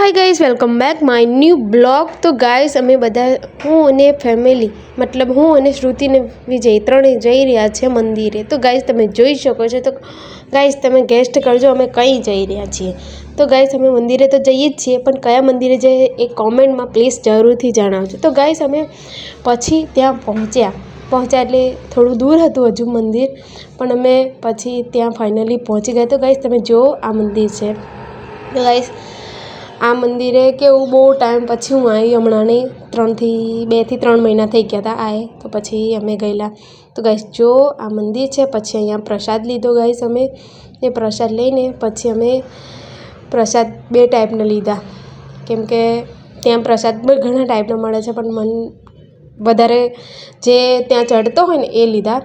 Hi guys, welcome back my new blog. તો guys અમે બધા હું અને ફેમિલી મતલબ હું અને શ્રુતિ ને વિજય ત્રણેય જઈ રહ્યા છે મંદિરે। તો ગાઈઝ તમે જોઈ શકો છો। તો ગાઈઝ તમે ગેસ્ટ કરજો અમે કઈ જઈ રહ્યા છીએ। તો ગાઈઝ અમે મંદિરે તો જઈએ જ છીએ, પણ કયા મંદિરે જઈએ એ કોમેન્ટમાં પ્લીઝ જરૂરથી જણાવજો। તો ગાઈઝ અમે પછી ત્યાં પહોંચ્યા એટલે થોડું દૂર હતું હજુ મંદિર, પણ અમે પછી ત્યાં ફાઇનલી પહોંચી ગયા। તો ગાઈઝ તમે જુઓ આ મંદિર છે। તો ગાઈઝ આ મંદિરે કેવું બહુ ટાઈમ પછી હું આવી, હમણાં નહીં 2 થી 3 મહિના થઈ ગયા હતા આએ, તો પછી અમે ગયેલા। તો ગાઈઝ જો આ મંદિર છે। પછી અહીંયા પ્રસાદ લીધો ગાઈઝ અમે, એ પ્રસાદ લઈને પછી અમે પ્રસાદ 2 ટાઈપના લીધા, કેમ કે ત્યાં પ્રસાદ ઘણા ટાઈપના મળે છે, પણ મન વધારે જે ત્યાં ચડતો હોય ને એ લીધા।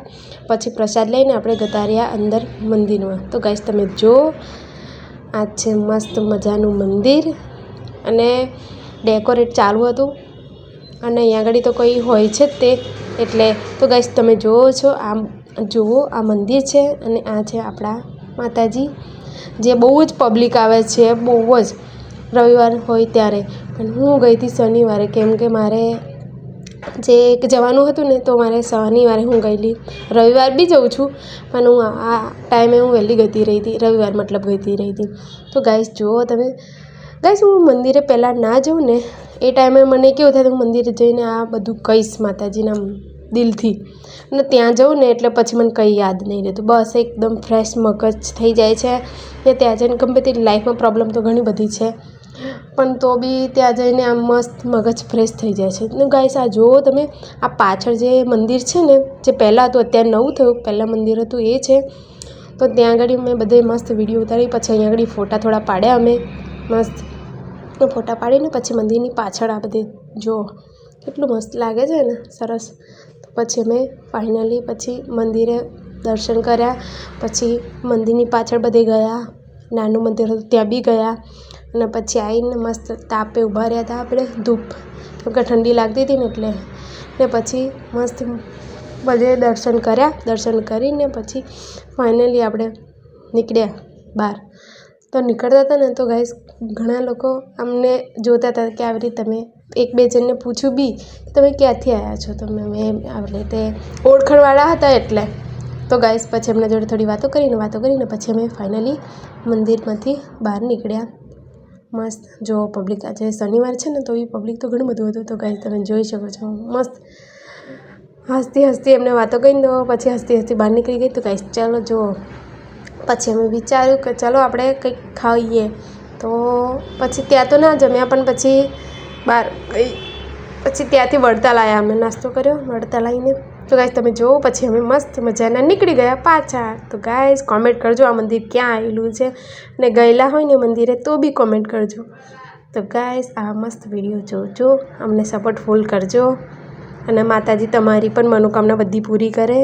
પછી પ્રસાદ લઈને આપણે જતા રહ્યા અંદર મંદિરમાં। તો ગાઈઝ તમે જો આ છે મસ્ત મજાનું મંદિર, અને ડેકોરેટ ચાલુ હતું, અને અહીંયા આગળ તો કોઈ હોય છે જ તે એટલે। તો ગાઈઝ તમે જુઓ છો, આ મંદિર છે, અને આ છે આપણા માતાજી, જે બહુ જ પબ્લિક આવે છે, બહુ જ રવિવાર હોય ત્યારે। પણ હું ગઈ હતી શનિવારે, કેમ કે મારે જે જવાનું હતું ને, તો મારે શનિવારે હું ગયેલી, રવિવાર બી જઉં છું, પણ હું આ ટાઈમે હું વહેલી ગઈ રહી હતી, રવિવાર મતલબ ગઈ રહી હતી। તો ગાઈઝ જુઓ તમે, ગાઈઝ હું મંદિરે પહેલાં ના જાઉં ને એ ટાઈમે મને કેવું થાય, હું મંદિરે જઈને આ બધું કહીશ માતાજીના દિલથી, અને ત્યાં જાઉં ને એટલે પછી મને કંઈ યાદ નહીં રહેતું, બસ એકદમ ફ્રેશ મગજ થઈ જાય છે। ને ત્યાં જઈને ગમે તે લાઈફમાં પ્રોબ્લેમ તો ઘણી બધી છે, પણ તો બી ત્યાં જઈને આમ મસ્ત મગજ ફ્રેશ થઈ જાય છે। ને ગાઈસ આ જુઓ તમે, આ પાછળ જે મંદિર છે ને, જે પહેલાં હતું અત્યારે નવું થયું, પહેલાં મંદિર હતું એ છે। તો ત્યાં આગળ મેં બધે મસ્ત વિડીયો ઉતારી, પછી અહીંયા આગળ ફોટા થોડા પાડ્યા અમે મસ્ત, ફોટા પાડીને પછી મંદિરની પાછળ આ બધી જો કેટલું મસ્ત લાગે છે ને, સરસ। તો પછી અમે ફાઇનલી પછી મંદિરે દર્શન કર્યા, પછી મંદિરની પાછળ બધે ગયા, નાનું મંદિર હતું ત્યાં બી ગયા, અને પછી આવીને મસ્ત તાપે ઊભા રહ્યા હતા આપણે, ધૂપ કેમ કે ઠંડી લાગતી હતી ને એટલે, ને પછી મસ્ત બધે દર્શન કર્યા, દર્શન કરીને પછી ફાઇનલી આપણે નીકળ્યા બહાર। તો નીકળતા હતા ને તો ગાઈઝ ઘણા લોકો અમને જોતા હતા કે આવી રીતે તમે 1-2 જણને પૂછ્યું બી તમે ક્યાંથી આવ્યા છો, તમે મેં આવી રીતે ઓળખણવાળા હતા એટલે। તો ગાઈઝ પછી એમના જોડે થોડી વાતો કરીને પછી અમે ફાઇનલી મંદિરમાંથી બહાર નીકળ્યા। મસ્ત જો પબ્લિક, આજે શનિવાર છે ને તો એ પબ્લિક તો ઘણું બધું હતું। તો ગાઈઝ તમે જોઈ શકો છો, મસ્ત હસતી એમને વાતો કરીને, તો પછી હસતી બહાર નીકળી ગઈ। તો ગાઈઝ ચાલો જુઓ, પછી અમે વિચાર્યું કે ચાલો આપણે કંઈક ખાઈએ, તો પછી ત્યાં તો ના જમ્યા, પણ પછી બહાર ગઈ, પછી ત્યાંથી વડતાલ આવ્યા, અમે નાસ્તો કર્યો વડતાલ આવીને। તો ગાઈઝ તમે જુઓ પછી અમે મસ્ત મજાના નીકળી ગયા પાછા। તો ગાઈઝ કોમેન્ટ કરજો આ મંદિર ક્યાં આવેલું છે, ને ગયેલા હોય ને મંદિરે તો બી કોમેન્ટ કરજો। તો ગાઈઝ આ મસ્ત વિડીયો જોજો, અમને સપોર્ટ ફૂલ કરજો, અને માતાજી તમારી પણ મનોકામના બધી પૂરી કરે।